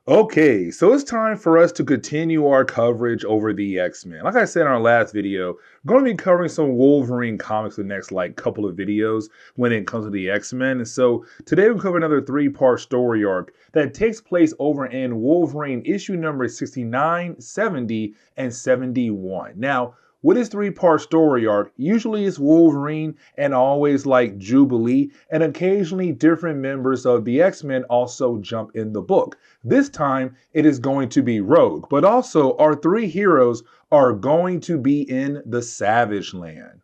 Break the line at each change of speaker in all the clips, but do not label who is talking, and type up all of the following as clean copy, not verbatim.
Okay, so it's time for us to continue our coverage over the X-Men. Like I said in our last video, we're going to be covering some Wolverine comics the next couple of videos when it comes to the X-Men. And so today we'll cover another three-part story arc that takes place over in Wolverine issue number 69, 70, and 71. Now, with this three-part story arc, usually it's Wolverine and always like Jubilee, and occasionally different members of the X-Men also jump in the book. This time it is going to be Rogue, but also our three heroes are going to be in the Savage Land.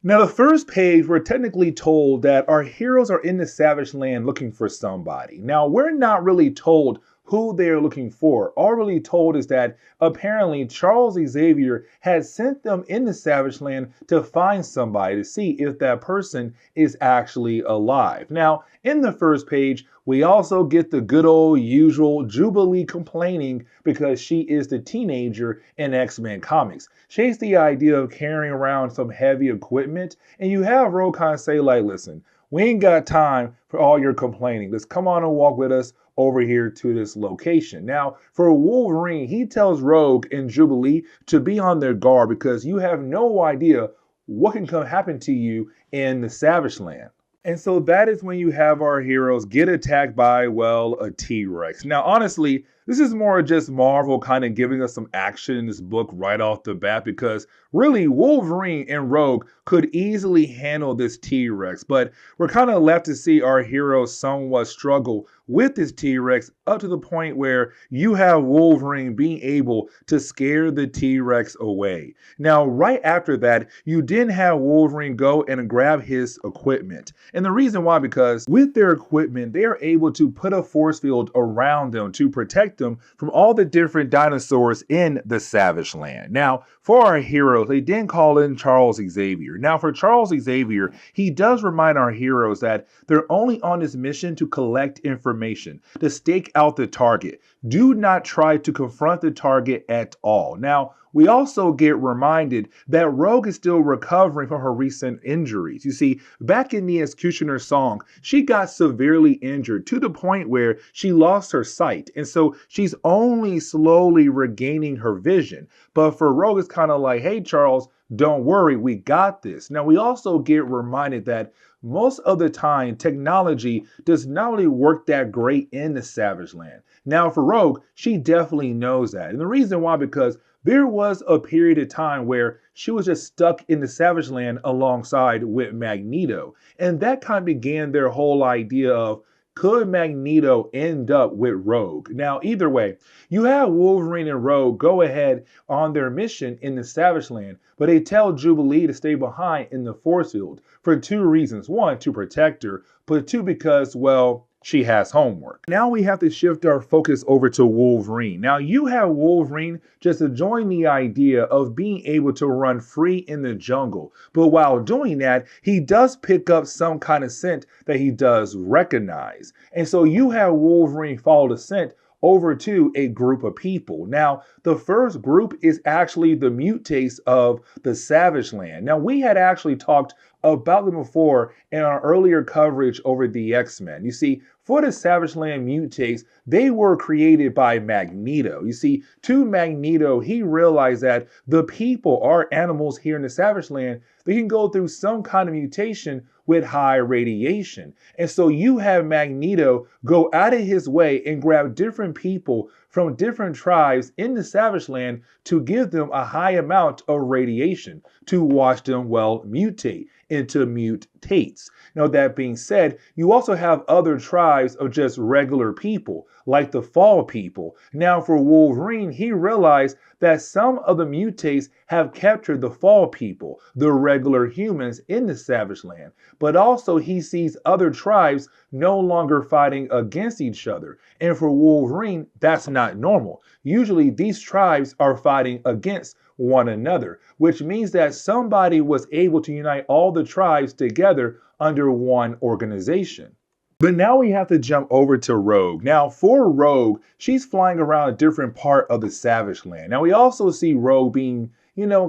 Now, the first page, we're technically told that our heroes are in the Savage Land looking for somebody. Now, we're not really told who they are looking for. All really told is that apparently Charles Xavier had sent them in the Savage Land to find somebody to see if that person is actually alive. Now, in the first page, we also get the good old usual Jubilee complaining because she is the teenager in X-Men comics. She hates the idea of carrying around some heavy equipment, and you have Rogue say like, listen, we ain't got time for all your complaining. Let's come on and walk with us over here to this location. Now, for Wolverine, he tells Rogue and Jubilee to be on their guard because you have no idea what can happen to you in the Savage Land. And so that is when you have our heroes get attacked by, well, a T-Rex. Now, honestly, this is more just Marvel kind of giving us some action in this book right off the bat because really Wolverine and Rogue could easily handle this T-Rex, but we're kind of left to see our heroes somewhat struggle with this T-Rex up to the point where you have Wolverine being able to scare the T-Rex away. Now, right after that, you didn't have Wolverine go and grab his equipment. And the reason why, because with their equipment, they are able to put a force field around them to protect them from all the different dinosaurs in the Savage Land. Now, for our heroes, they didn't call in Charles Xavier. Now, for Charles Xavier, he does remind our heroes that they're only on this mission to collect information, to stake out the target. Do not try to confront the target at all. Now, we also get reminded that Rogue is still recovering from her recent injuries. You see, back in the Executioner's song, she got severely injured to the point where she lost her sight. And so she's only slowly regaining her vision. But for Rogue, it's kind of like, hey, Charles, don't worry, we got this. Now, we also get reminded that most of the time, technology does not really work that great in the Savage Land. Now, for Rogue, she definitely knows that. And the reason why, because there was a period of time where she was just stuck in the Savage Land alongside with Magneto. And that kind of began their whole idea of, could Magneto end up with Rogue? Now, either way, you have Wolverine and Rogue go ahead on their mission in the Savage Land, but they tell Jubilee to stay behind in the force field for two reasons. One, to protect her, but two, because, well, she has homework. Now we have to shift our focus over to Wolverine. Now you have Wolverine just enjoying the idea of being able to run free in the jungle. But while doing that, he does pick up some kind of scent that he does recognize. And so you have Wolverine follow the scent over to a group of people. Now, the first group is actually the mutates of the Savage Land. Now, we had actually talked about them before in our earlier coverage over the X-Men. You see, for the Savage Land mutates, they were created by Magneto. You see, to Magneto, he realized that the people are animals here in the Savage Land. They can go through some kind of mutation with high radiation. And so you have Magneto go out of his way and grab different people from different tribes in the Savage Land to give them a high amount of radiation to watch them, well, mutate into mutates. Now, that being said, you also have other tribes of just regular people, like the Fall people. Now, for Wolverine, he realized that some of the mutates have captured the Fall people, the regular humans in the Savage Land. But also, he sees other tribes no longer fighting against each other. And for Wolverine, that's not normal. Usually, these tribes are fighting against one another, which means that somebody was able to unite all the tribes together under one organization. But now we have to jump over to Rogue. Now, for Rogue, she's flying around a different part of the Savage Land. Now, we also see Rogue being,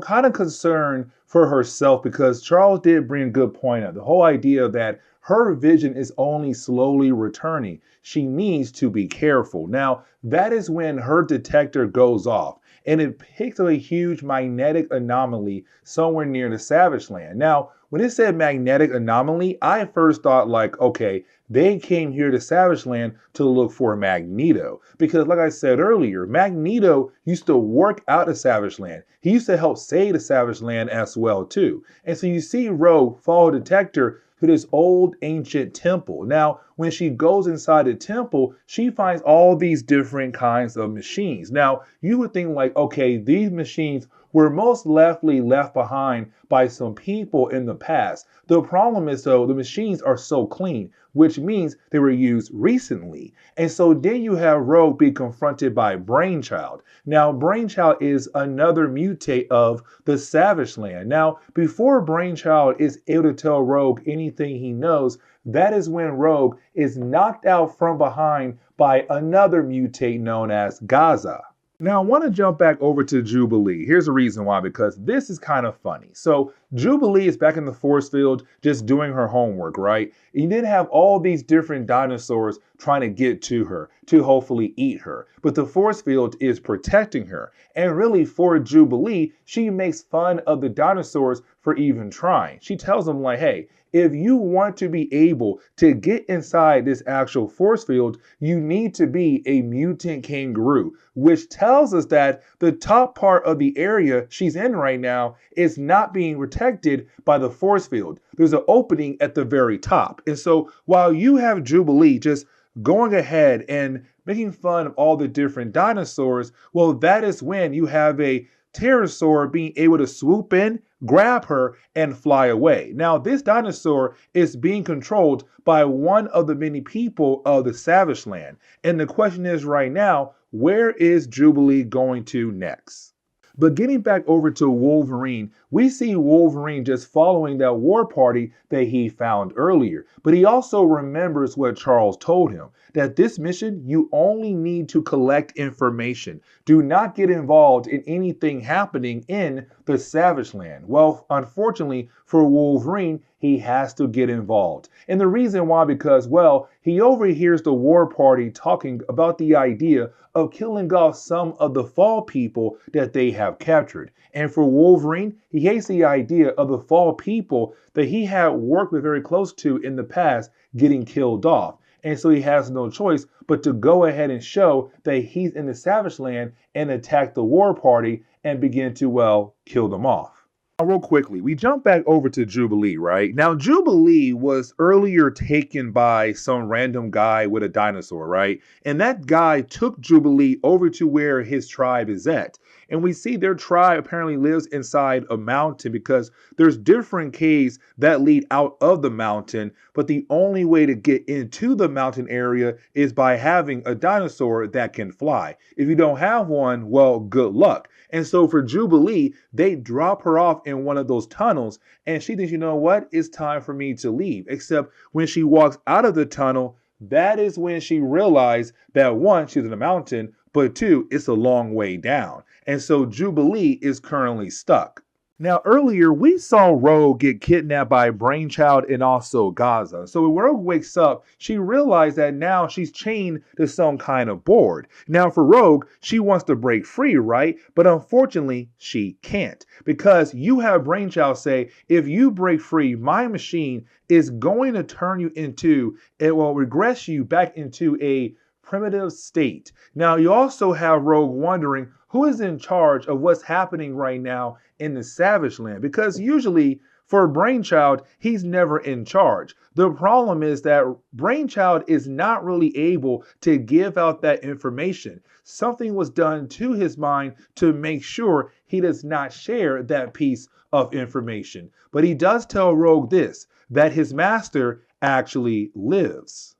kind of concerned for herself because Charles did bring a good point up. The whole idea that her vision is only slowly returning. She needs to be careful. Now, that is when her detector goes off and it picks up a huge magnetic anomaly somewhere near the Savage Land. Now, when it said magnetic anomaly, I first thought like, okay, they came here to Savage Land to look for Magneto. Because like I said earlier, Magneto used to work out of Savage Land. He used to help save the Savage Land as well too. And so you see Rogue follow detector to this old ancient temple. Now, when she goes inside the temple, she finds all these different kinds of machines. Now, you would think like, okay, these machines were most likely left behind by some people in the past. The problem is though, the machines are so clean, which means they were used recently. And so then you have Rogue be confronted by Brainchild. Now, Brainchild is another mutate of the Savage Land. Now, before Brainchild is able to tell Rogue anything he knows, that is when Rogue is knocked out from behind by another mutate known as Gaza. Now, I want to jump back over to Jubilee. Here's the reason why, because this is kind of funny. So, Jubilee is back in the force field just doing her homework, right? And you did have all these different dinosaurs trying to get to her to hopefully eat her. But the force field is protecting her. And really, for Jubilee, she makes fun of the dinosaurs for even trying. She tells them like, hey, if you want to be able to get inside this actual force field, you need to be a mutant kangaroo, which tells us that the top part of the area she's in right now is not being protected by the force field. There's an opening at the very top. And so while you have Jubilee just going ahead and making fun of all the different dinosaurs, well, that is when you have a pterosaur being able to swoop in, grab her, and fly away. Now, this dinosaur is being controlled by one of the many people of the Savage Land. And the question is right now, where is Jubilee going to next? But getting back over to Wolverine, we see Wolverine just following that war party that he found earlier. But he also remembers what Charles told him, that this mission, you only need to collect information. Do not get involved in anything happening in the Savage Land. Well, unfortunately for Wolverine, he has to get involved. And the reason why, because, well, he overhears the war party talking about the idea of killing off some of the fall people that they have captured. And for Wolverine, he hates the idea of the fall people that he had worked with very close to in the past getting killed off. And so he has no choice but to go ahead and show that he's in the Savage Land and attack the war party and begin to, well, kill them off. Now, real quickly, we jump back over to Jubilee, right? Now, Jubilee was earlier taken by some random guy with a dinosaur, right? And that guy took Jubilee over to where his tribe is at. And we see their tribe apparently lives inside a mountain because there's different caves that lead out of the mountain. But the only way to get into the mountain area is by having a dinosaur that can fly. If you don't have one, well, good luck. And so for Jubilee, they drop her off in one of those tunnels. And she thinks, you know what? It's time for me to leave. Except when she walks out of the tunnel, that is when she realized that one, she's in a mountain, but two, it's a long way down. And so Jubilee is currently stuck. Now, earlier, we saw Rogue get kidnapped by Brainchild and also Gaza. So when Rogue wakes up, she realized that now she's chained to some kind of board. Now, for Rogue, she wants to break free, right? But unfortunately, she can't. Because you have Brainchild say, if you break free, my machine is going to turn you into, it will regress you back into a primitive state. Now, you also have Rogue wondering who is in charge of what's happening right now in the Savage Land, because usually for Brainchild, he's never in charge. The problem is that Brainchild is not really able to give out that information. Something was done to his mind to make sure he does not share that piece of information. But he does tell Rogue this, that his master actually lives.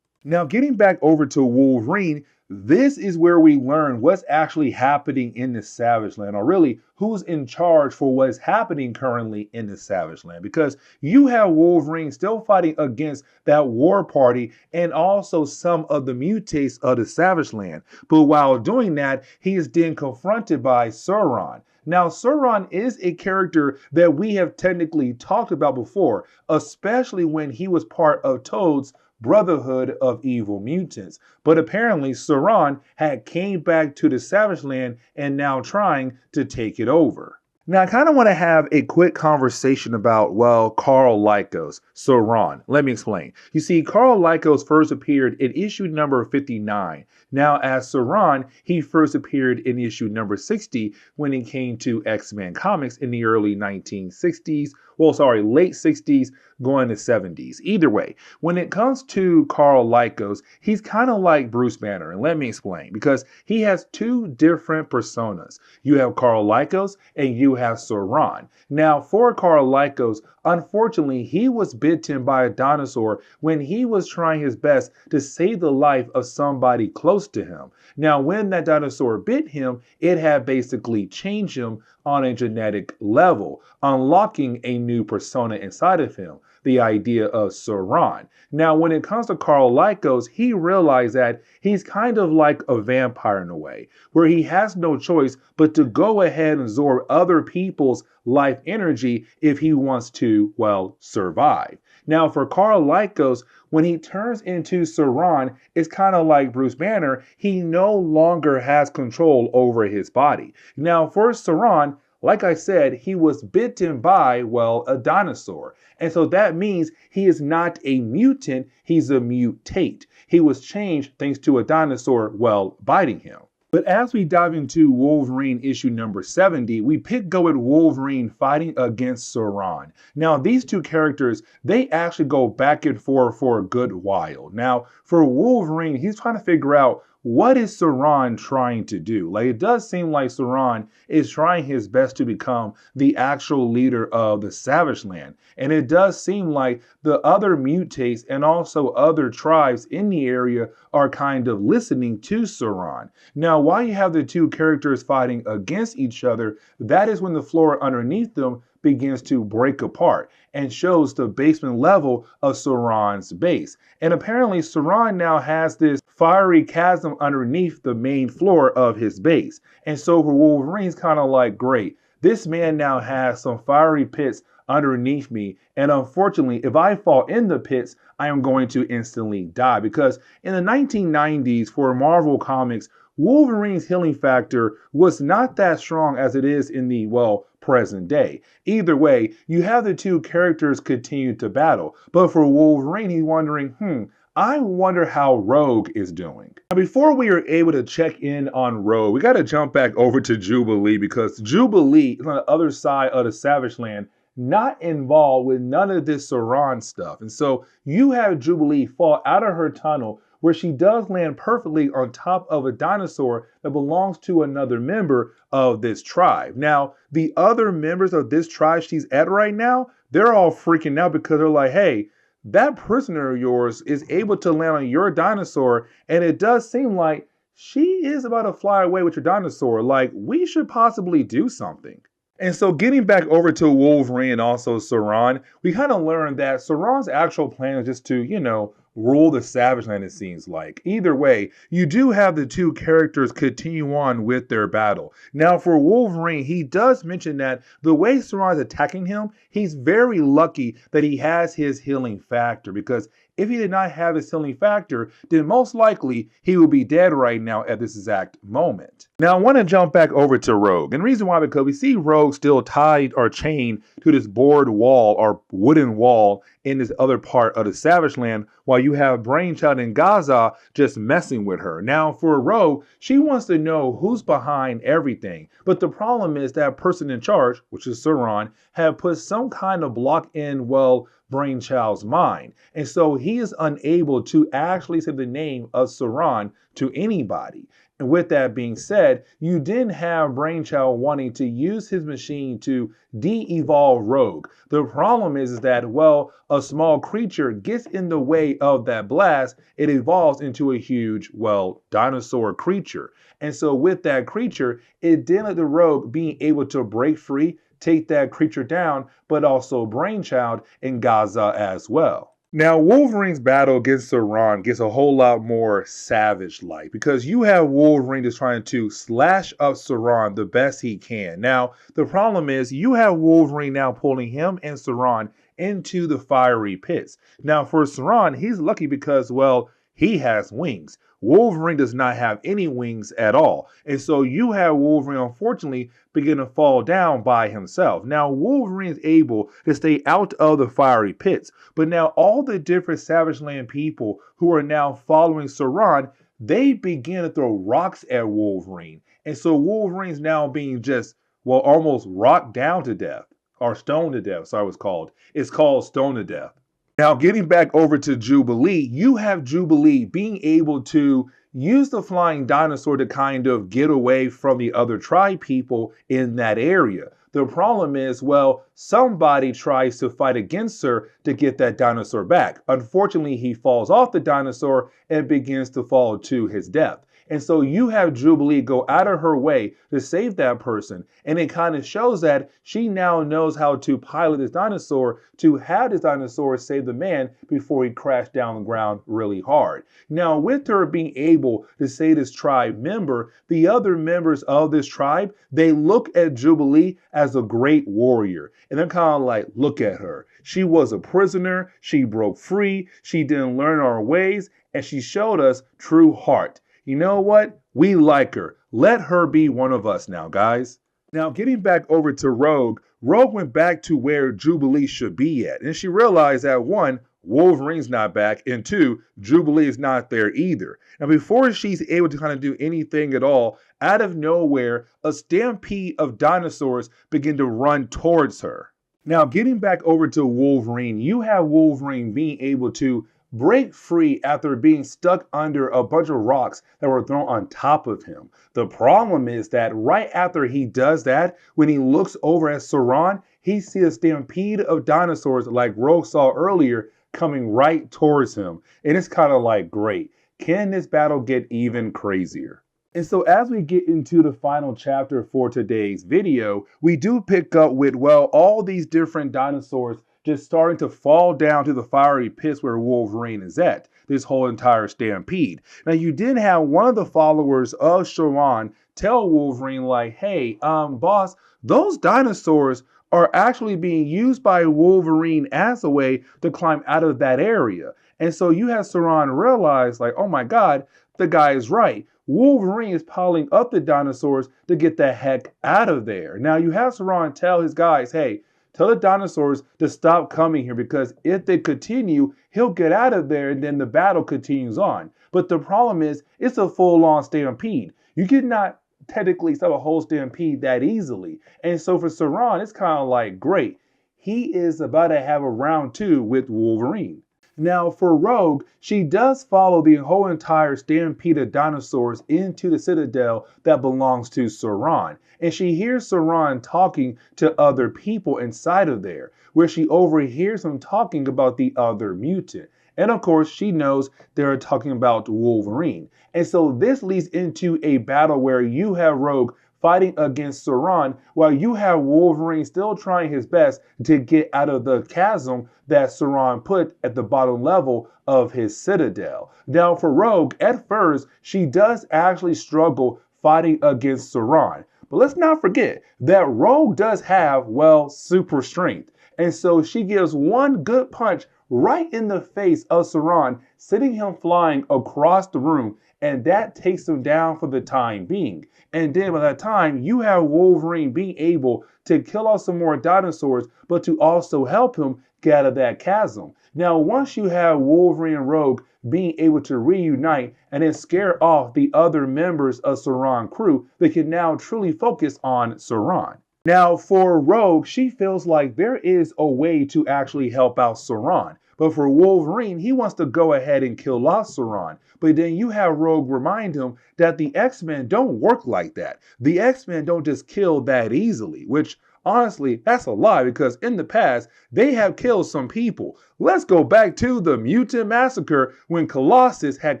Now, getting back over to Wolverine, this is where we learn what's actually happening in the Savage Land, or really who's in charge for what is happening currently in the Savage Land. Because you have Wolverine still fighting against that war party and also some of the mutates of the Savage Land. But while doing that, he is then confronted by Sauron. Now, Sauron is a character that we have technically talked about before, especially when he was part of Toad's Brotherhood of Evil Mutants. But apparently Sauron had came back to the Savage Land and now trying to take it over. Now, I kind of want to have a quick conversation about, well, Carl Lycos, Sauron. Let me explain. You see, Carl Lycos first appeared in issue number 59. Now, as Sauron, he first appeared in issue number 60 when it came to X-Men comics in the early 1960s. Late 60s, going to 70s. Either way, when it comes to Carl Lycos, he's kind of like Bruce Banner. And let me explain, because he has two different personas. You have Carl Lycos and you have Sauron. Now, for Carl Lycos, unfortunately, he was bitten by a dinosaur when he was trying his best to save the life of somebody close to him. Now, when that dinosaur bit him, it had basically changed him on a genetic level, unlocking a new persona inside of him, the idea of Sauron. Now, when it comes to Carl Lycos, he realized that he's kind of like a vampire in a way, where he has no choice but to go ahead and absorb other people's life energy if he wants to, well, survive. Now, for Carl Lycos, when he turns into Sauron, it's kind of like Bruce Banner. He no longer has control over his body. Now, for Sauron, like I said, he was bitten by, well, a dinosaur. And so that means he is not a mutant, he's a mutate. He was changed thanks to a dinosaur, well, biting him. But as we dive into Wolverine issue number 70, we go with Wolverine fighting against Sauron. Now, these two characters, they actually go back and forth for a good while. Now, for Wolverine, he's trying to figure out, what is Sauron trying to do? Like, it does seem like Sauron is trying his best to become the actual leader of the Savage Land. And it does seem like the other mutates and also other tribes in the area are kind of listening to Sauron. Now, while you have the two characters fighting against each other, that is when the floor underneath them begins to break apart and shows the basement level of Sauron's base. And apparently Sauron now has this fiery chasm underneath the main floor of his base. And so for Wolverine's kind of like, great, this man now has some fiery pits underneath me. And unfortunately, if I fall in the pits, I am going to instantly die. Because in the 1990s, for Marvel Comics, Wolverine's healing factor was not that strong as it is in the, well, present day. Either way, you have the two characters continue to battle. But for Wolverine, he's wondering, I wonder how Rogue is doing. Now, before we are able to check in on Rogue, we got to jump back over to Jubilee, because Jubilee is on the other side of the Savage Land, not involved with none of this Sauron stuff. And so you have Jubilee fall out of her tunnel, where she does land perfectly on top of a dinosaur that belongs to another member of this tribe. Now, the other members of this tribe she's at right now, they're all freaking out because they're like, hey, that prisoner of yours is able to land on your dinosaur, and it does seem like she is about to fly away with your dinosaur. Like, we should possibly do something. And so getting back over to Wolverine and also Sauron, we kind of learned that Sauron's actual plan is just to, rule the Savage Land, it seems like. Either way, you do have the two characters continue on with their battle. Now, for Wolverine, he does mention that the way Sauron is attacking him, he's very lucky that he has his healing factor, because if he did not have his healing factor, then most likely he would be dead right now at this exact moment. Now, I want to jump back over to Rogue. And the reason why, because we see Rogue still tied or chained to this board wall or wooden wall in this other part of the Savage Land, while you have Brainchild and Gaza just messing with her. Now, for Rogue, she wants to know who's behind everything. But the problem is that person in charge, which is Sauron, have put some kind of block in, well, Brainchild's mind. And so he is unable to actually say the name of Sauron to anybody. And with that being said, you didn't have Brainchild wanting to use his machine to de-evolve Rogue. The problem is that, well, a small creature gets in the way of that blast, it evolves into a huge, well, dinosaur creature. And so with that creature, it didn't let the Rogue being able to break free, take that creature down, but also Brainchild and Gaza as well. Now, Wolverine's battle against Sauron gets a whole lot more savage-like because you have Wolverine just trying to slash up Sauron the best he can. Now, the problem is you have Wolverine now pulling him and Sauron into the fiery pits. Now, for Sauron, he's lucky because, well, he has wings. Wolverine does not have any wings at all. And so you have Wolverine, unfortunately, begin to fall down by himself. Now, Wolverine is able to stay out of the fiery pits. But now all the different Savage Land people who are now following Sauron, they begin to throw rocks at Wolverine. And so Wolverine's now being just, well, almost rocked down to death. Or stoned to death, sorry, it's called. It's called stoned to death. Now, getting back over to Jubilee, you have Jubilee being able to use the flying dinosaur to kind of get away from the other tribe people in that area. The problem is, well, somebody tries to fight against her to get that dinosaur back. Unfortunately, he falls off the dinosaur and begins to fall to his death. And so you have Jubilee go out of her way to save that person. And it kind of shows that she now knows how to pilot this dinosaur to have this dinosaur save the man before he crashed down the ground really hard. Now, with her being able to save this tribe member, the other members of this tribe, they look at Jubilee as a great warrior. And they're kind of like, look at her. She was a prisoner. She broke free. She didn't learn our ways. And she showed us true heart. You know what? We like her. Let her be one of us now, guys. Now, getting back over to Rogue, Rogue went back to where Jubilee should be at. And she realized that, one, Wolverine's not back, and two, Jubilee is not there either. Now, before she's able to kind of do anything at all, out of nowhere, a stampede of dinosaurs begin to run towards her. Now, getting back over to Wolverine, you have Wolverine being able to break free after being stuck under a bunch of rocks that were thrown on top of him. The problem is that right after he does that, when he looks over at Sauron, he sees a stampede of dinosaurs like Rogue saw earlier coming right towards him. And it's kind of like, great. Can this battle get even crazier? And so as we get into the final chapter for today's video, we do pick up with, well, all these different dinosaurs just starting to fall down to the fiery pits where Wolverine is at, this whole entire stampede. Now, you did have one of the followers of Sauron tell Wolverine, like, hey, boss, those dinosaurs are actually being used by Wolverine as a way to climb out of that area. And so you have Sauron realize, like, oh my God, the guy is right. Wolverine is piling up the dinosaurs to get the heck out of there. Now, you have Sauron tell his guys, hey, tell the dinosaurs to stop coming here because if they continue, he'll get out of there and then the battle continues on. But the problem is, it's a full-on stampede. You cannot technically stop a whole stampede that easily. And so for Sauron, it's kind of like, great. He is about to have a round two with Wolverine. Now, for Rogue, she does follow the whole entire stampede of dinosaurs into the citadel that belongs to Sauron. And she hears Sauron talking to other people inside of there, where she overhears him talking about the other mutant. And of course, she knows they're talking about Wolverine. And so this leads into a battle where you have Rogue fighting against Sauron, while you have Wolverine still trying his best to get out of the chasm that Sauron put at the bottom level of his citadel. Now, for Rogue, at first, she does actually struggle fighting against Sauron. But let's not forget that Rogue does have, well, super strength. And so she gives one good punch right in the face of Sauron, sending him flying across the room, and that takes him down for the time being. And then by that time, you have Wolverine being able to kill off some more dinosaurs, but to also help him get out of that chasm. Now, once you have Wolverine and Rogue being able to reunite and then scare off the other members of Sauron's crew, they can now truly focus on Sauron. Now, for Rogue, she feels like there is a way to actually help out Sauron. But for Wolverine, he wants to go ahead and kill off Sauron. But then you have Rogue remind him that the X-Men don't work like that. The X-Men don't just kill that easily, which honestly, that's a lie because in the past, they have killed some people. Let's go back to the Mutant Massacre when Colossus had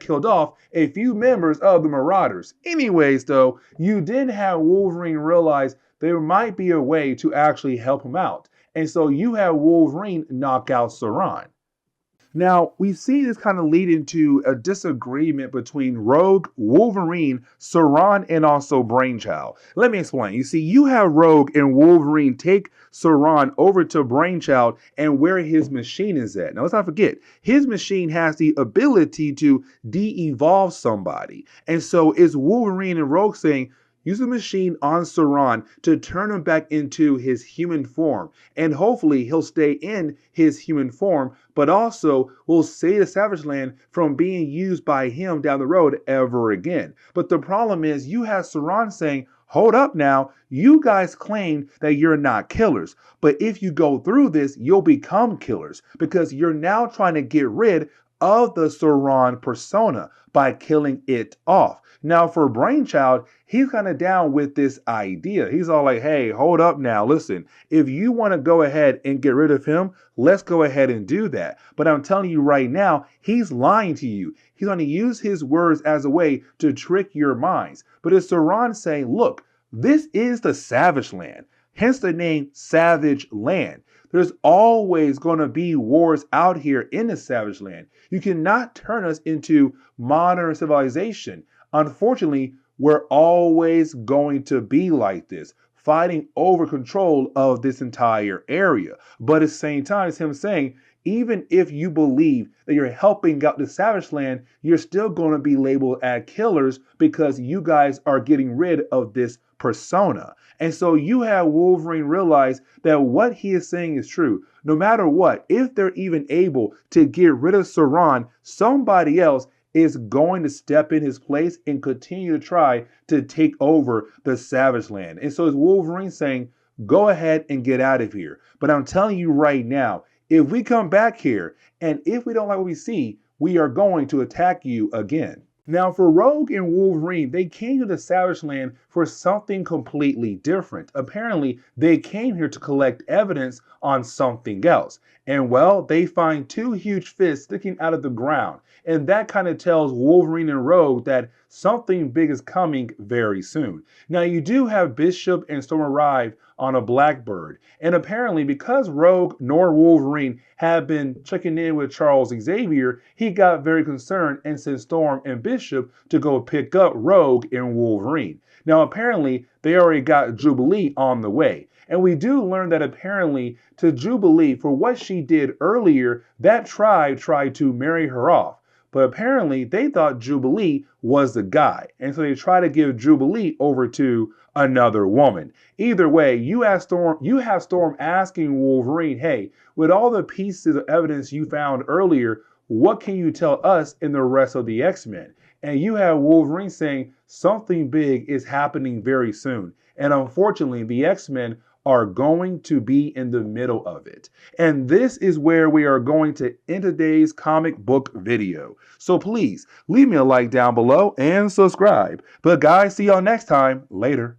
killed off a few members of the Marauders. Anyways, though, you did have Wolverine realize there might be a way to actually help him out. And so you have Wolverine knock out Sauron. Now, we see this kind of lead into a disagreement between Rogue, Wolverine, Sauron, and also Brainchild. Let me explain. You see, you have Rogue and Wolverine take Sauron over to Brainchild and where his machine is at. Now, let's not forget, his machine has the ability to de-evolve somebody. And so it's Wolverine and Rogue saying, use the machine on Sauron to turn him back into his human form. And hopefully he'll stay in his human form, but also will save the Savage Land from being used by him down the road ever again. But the problem is you have Sauron saying, hold up now, you guys claim that you're not killers. But if you go through this, you'll become killers because you're now trying to get rid of the Sauron persona by killing it off. Now for Brainchild, he's kind of down with this idea. He's all like, hey, hold up now. Listen, if you want to go ahead and get rid of him, let's go ahead and do that. But I'm telling you right now, he's lying to you. He's going to use his words as a way to trick your minds. But it's Sauron saying, look, this is the Savage Land, hence the name Savage Land. There's always going to be wars out here in the Savage Land. You cannot turn us into modern civilization. Unfortunately, we're always going to be like this, fighting over control of this entire area. But at the same time, it's him saying, even if you believe that you're helping out the Savage Land, you're still going to be labeled as killers because you guys are getting rid of this persona. And so you have Wolverine realize that what he is saying is true. No matter what, if they're even able to get rid of Sauron, somebody else is going to step in his place and continue to try to take over the Savage Land. And so it's Wolverine saying, go ahead and get out of here. But I'm telling you right now, if we come back here and if we don't like what we see, we are going to attack you again. Now for Rogue and Wolverine, they came to the Savage Land for something completely different. Apparently, they came here to collect evidence on something else. And well, they find two huge fists sticking out of the ground. And that kind of tells Wolverine and Rogue that something big is coming very soon. Now you do have Bishop and Storm arrive on a Blackbird. And apparently because Rogue nor Wolverine have been checking in with Charles Xavier, he got very concerned and sent Storm and Bishop to go pick up Rogue and Wolverine. Now apparently they already got Jubilee on the way. And we do learn that apparently to Jubilee, for what she did earlier, that tribe tried to marry her off. But apparently they thought Jubilee was the guy. And so they try to give Jubilee over to another woman. Either way, you have Storm asking Wolverine, hey, with all the pieces of evidence you found earlier, what can you tell us and the rest of the X-Men? And you have Wolverine saying something big is happening very soon. And unfortunately, the X-Men are going to be in the middle of it. And this is where we are going to end today's comic book video. So please leave me a like down below and subscribe. But guys, see y'all next time. Later.